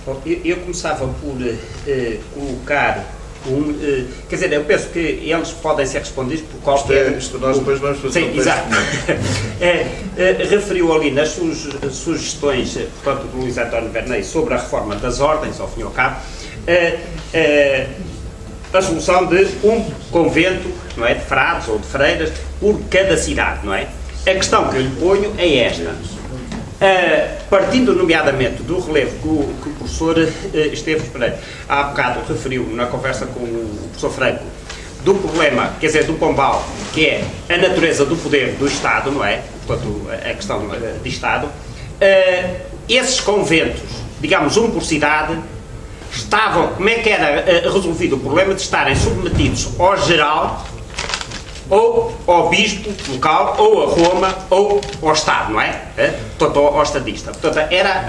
Bom, eu começava por colocar quer dizer, eu penso que eles podem ser respondidos por qualquer... Isto nós depois vamos fazer. Sim, exato. Referiu ali nas suas sugestões, portanto, do Luís António Vernei, sobre a reforma das ordens, ao fim e ao cabo, a solução de um convento, não é, de frades ou de freiras, por cada cidade, não é? A questão que eu lhe ponho é esta. Partindo nomeadamente do relevo que o professor Esteves Pereira há bocado referiu na conversa com o professor Franco, do problema, quer dizer, do Pombal, que é a natureza do poder do Estado, não é? Portanto, a questão de Estado, esses conventos, digamos um por cidade, estavam, como é que era resolvido o problema de estarem submetidos ao geral, ou ao bispo local, ou a Roma, ou ao Estado, não é? Portanto, ao estadista. Portanto, era,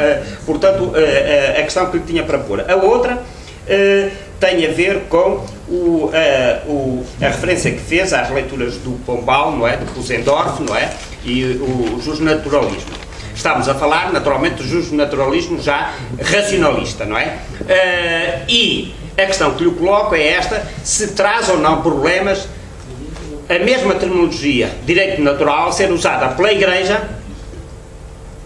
a questão que lhe tinha para pôr. A outra tem a ver com a referência que fez às leituras do Pombal, não é? Do Puzendorf, não é? E o justnaturalismo. Estamos a falar, naturalmente, do justnaturalismo já racionalista, não é? E a questão que lhe coloco é esta: se traz ou não problemas a mesma terminologia, direito natural, ser usada pela Igreja,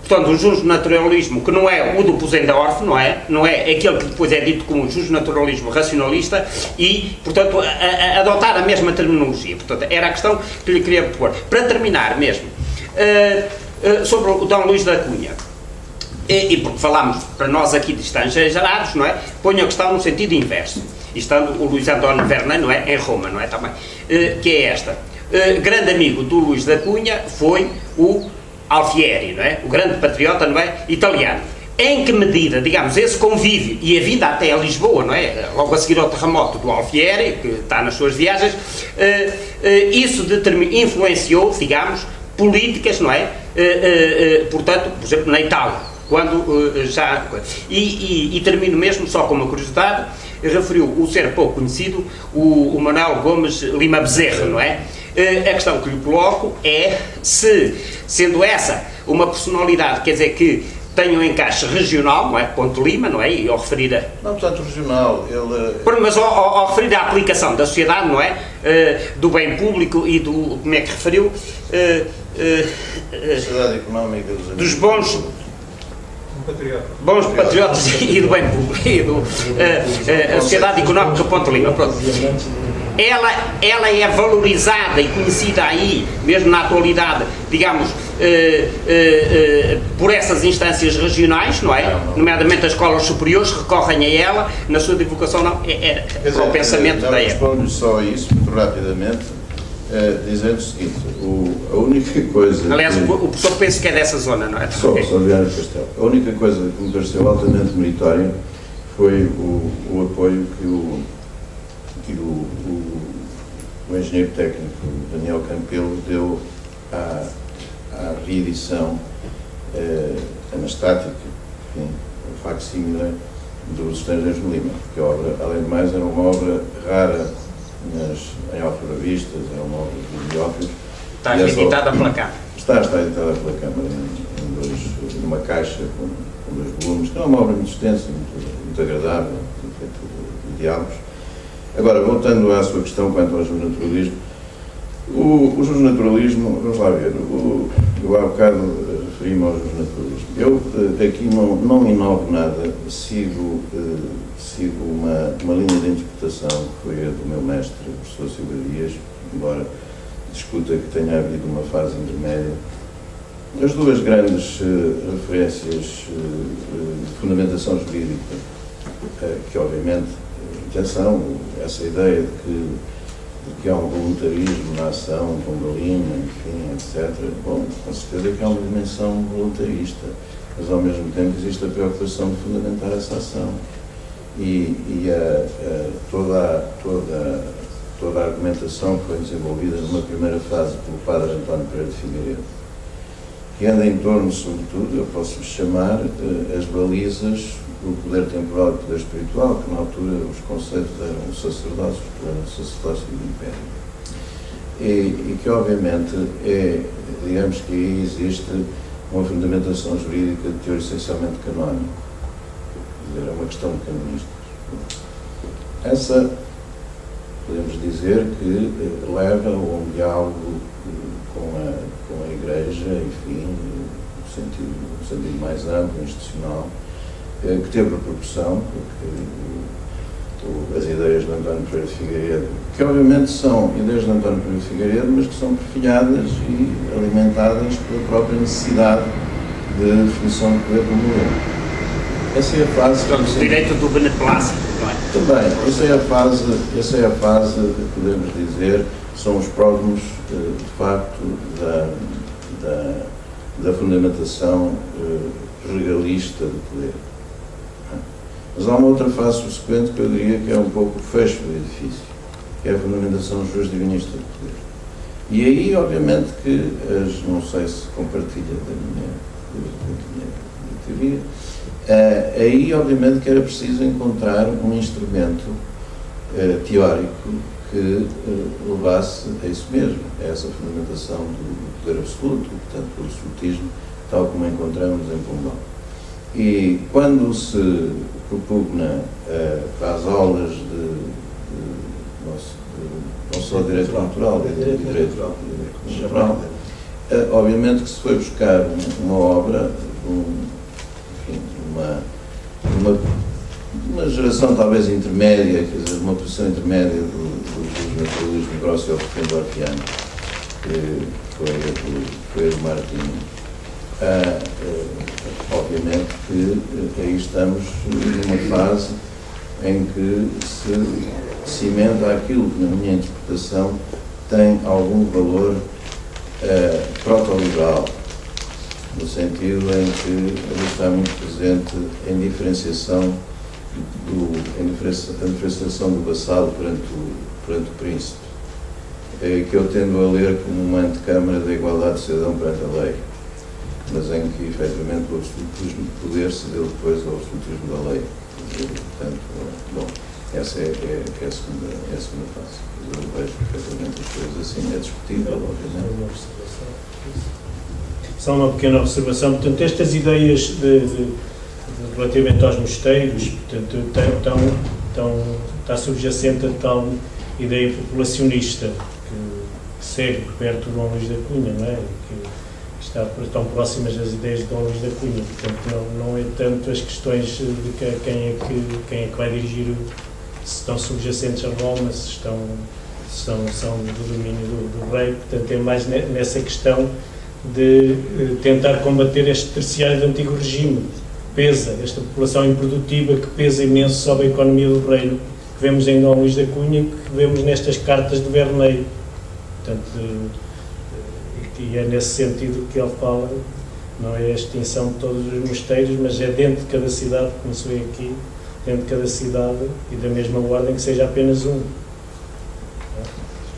portanto, o justnaturalismo, que não é o do Puzendorf, não é aquele que depois é dito como justnaturalismo racionalista, e, portanto, adotar a mesma terminologia. Portanto, era a questão que lhe queria pôr. Para terminar mesmo, sobre o Dom Luís da Cunha, e porque falámos para nós aqui de estrangeiros, não é? Ponho a questão no sentido inverso, estando o Luís António Vernei, não é? Em Roma, não é? Também. Que é esta. Grande amigo do Luís da Cunha foi o Alfieri, não é? O grande patriota, não é? Italiano. Em que medida, digamos, esse convívio e a vinda até a Lisboa, não é? Logo a seguir ao terremoto do Alfieri, que está nas suas viagens, isso influenciou, digamos, políticas, não é? Portanto, por exemplo, na Itália, quando já... E termino mesmo só com uma curiosidade. Referiu o ser pouco conhecido, o Manuel Gomes Lima Bezerra, não é? A questão que lhe coloco é se, sendo essa uma personalidade, quer dizer, que tem um encaixe regional, não é? Ponte Lima, não é? E ao referir a... Não, portanto, regional, ele... Mas ao referir à aplicação da sociedade, não é? Do bem público e do... Como é que referiu? Sociedade económica dos bons... Bons patriotas e do bem público, e a sociedade económica Ponte Lima. Pronto. Ela é valorizada e conhecida aí, mesmo na atualidade, digamos, por essas instâncias regionais, não é? Nomeadamente as escolas superiores recorrem a ela, na sua divulgação não, para o pensamento da época. Respondo só a isso, muito rapidamente, dizendo o seguinte: a única coisa... Aliás, o professor pensa que é dessa zona, não é? Sou Viário Castelo. A única coisa que me pareceu altamente meritória foi o apoio que o engenheiro técnico Daniel Campelo deu à reedição anastática, enfim, o facsímile dos Estrangeiros no Lima, porque a obra, além de mais, era uma obra rara em alfarrabistas, era uma obra de bibliófilos. Está editada pela Câmara. Está editada pela Câmara, numa caixa com 2 volumes, que é uma obra muito extensa, muito agradável, feita de diálogos. Agora, voltando à sua questão quanto ao justnaturalismo, o justnaturalismo, vamos lá ver, eu há bocado referi-me ao justnaturalismo. Eu aqui não inovo nada, sigo uma linha de interpretação que foi a do meu mestre, o professor Silva Dias, embora discuta que tenha havido uma fase intermédia. As duas grandes referências de fundamentação jurídica, que obviamente, atenção, essa ideia de que há um voluntarismo na ação, com galinha, enfim, etc. Bom, com certeza que há uma dimensão voluntarista, mas ao mesmo tempo existe a preocupação de fundamentar essa ação. Toda a argumentação que foi desenvolvida numa primeira fase pelo padre António Pereira de Figueiredo, que anda em torno, sobretudo, eu posso chamar as balizas do poder temporal e do poder espiritual, que na altura os conceitos eram o sacerdócio e o império. E que obviamente digamos que aí existe uma fundamentação jurídica de teor essencialmente canónico. dizer, é uma questão de canonistas. Essa, podemos dizer que leva a um diálogo com a Igreja, enfim, no sentido mais amplo, institucional, que teve repercussão, porque as ideias de António Pereira de Figueiredo, que obviamente são ideias de António Pereira de Figueiredo, mas que são perfilhadas e alimentadas pela própria necessidade de definição de poder como modelo. Essa é a fase... O direito do beneplácito, não é? Também, essa é a fase, podemos dizer, são os pródromos, de facto, da fundamentação regalista do poder. Mas há uma outra fase subsequente que eu diria que é um pouco o fecho do edifício, que é a fundamentação jus-divinista do poder. E aí, obviamente, que, não sei se compartilha da minha teoria, aí, obviamente, que era preciso encontrar um instrumento teórico que levasse a isso mesmo, a essa fundamentação do poder absoluto, portanto, do absolutismo, tal como encontramos em Pombal. E quando se propugna para as aulas não só de direito natural, de direito natural, obviamente que se foi buscar uma obra, uma geração talvez intermédia, quer dizer, uma posição intermédia do naturalismo grosso-orfiano, que foi do Martinho. Obviamente que aí estamos numa fase em que se cimenta aquilo que, na minha interpretação, tem algum valor proto-liberal, no sentido em que ele está muito presente em diferenciação do vassalo perante o príncipe, que eu tendo a ler como uma antecâmara da igualdade do cidadão perante a lei, mas em que, efetivamente, o absolutismo de poder se deu depois ao absolutismo da lei. Portanto, bom, essa é a segunda fase. Eu vejo perfeitamente as coisas assim, é discutível, obviamente. Só uma pequena observação. Portanto, estas ideias relativamente aos mosteiros, portanto, está subjacente a tal ideia populacionista que segue perto de Dom Luís da Cunha, não é? Que estão próximas das ideias de Dom Luís da Cunha. Portanto, não é tanto as questões de quem é que vai dirigir, se estão subjacentes a Roma, se são do domínio do rei. Portanto, é mais nessa questão de tentar combater este terciário do antigo regime, que pesa, esta população improdutiva que pesa imenso sobre a economia do reino, que vemos em Dom Luís da Cunha e que vemos nestas cartas de Verneio. Portanto, e é nesse sentido que ele fala, não é a extinção de todos os mosteiros, mas é dentro de cada cidade, como se vê aqui, dentro de cada cidade e da mesma ordem, que seja apenas um.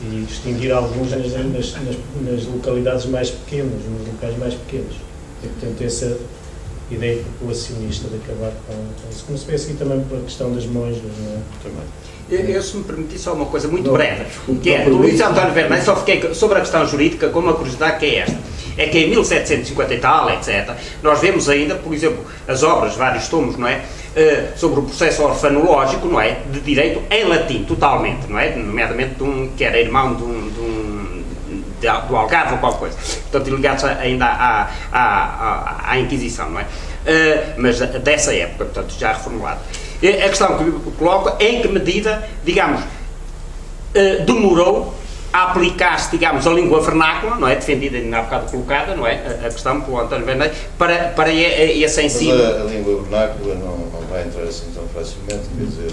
E distinguir alguns nas localidades mais pequenas, nos locais mais pequenos. E, portanto, essa ideia populacionista de acabar com isso. Como se vê aqui também pela questão das monjas, não é? Também. Eu, se me permitir, só uma coisa muito breve, que é, do Luís António Verneio, só fiquei sobre a questão jurídica com uma curiosidade que é esta. É que em 1750 e tal, etc., nós vemos ainda, por exemplo, as obras, vários tomos, não é? Sobre o processo orfanológico, não é? De direito em latim, totalmente, não é? Nomeadamente que era irmão do Algarve ou qualquer coisa. Portanto, ligados ainda à Inquisição, não é? Mas dessa época, portanto, já reformulado. A questão que eu coloco é em que medida, digamos, demorou a aplicar-se, digamos, a língua vernácula, não é? Defendida e há bocado colocada, não é? A questão pelo António Verneio, para esse ensino. Mas a língua vernácula não vai entrar assim tão facilmente, quer dizer,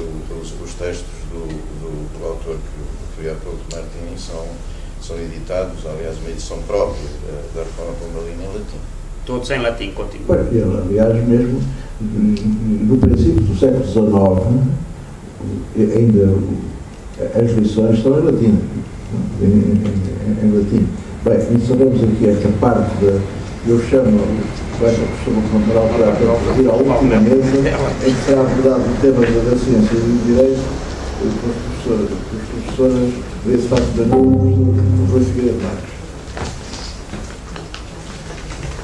os textos do autor que foi há pouco, Martim, são editados, aliás, uma edição própria da Reforma Pombalina em latim. Todos em latim, continua. Aliás, mesmo no princípio do século XIX, ainda as lições estão em latim. Em latim. Bem, sabemos aqui esta parte eu chamo, costumo para ir à última mesa, em que será abordado o tema da ciência e do direito, com as professoras desse facto de do Rui Figueiredo Marques.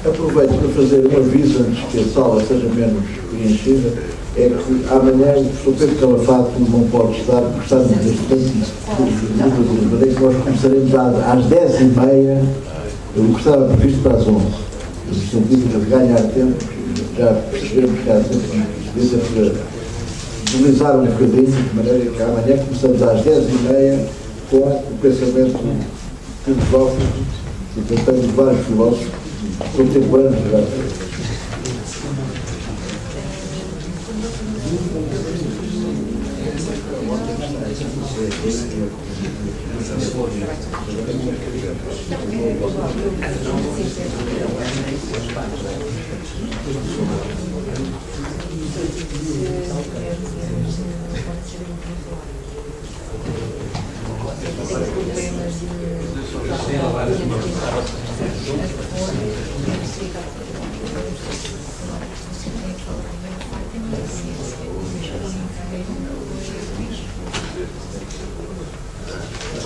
Aproveito para fazer um aviso antes que a sala seja menos preenchida. é que amanhã o professor Pedro Calafate não pode estar, porque está neste tempo de maneira que nós começaremos às 10h30, o que estava previsto para as 11h. No sentido de ganhar tempo, já percebemos que há tempo para mobilizar um bocadinho, de maneira que amanhã começamos às 10h30 com o pensamento filosófico, e tentamos vários filósofos contemporâneos.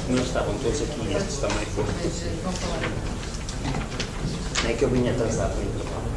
Não estavam todos aqui, estes também foram. É que eu vinha atrasado no intervalo.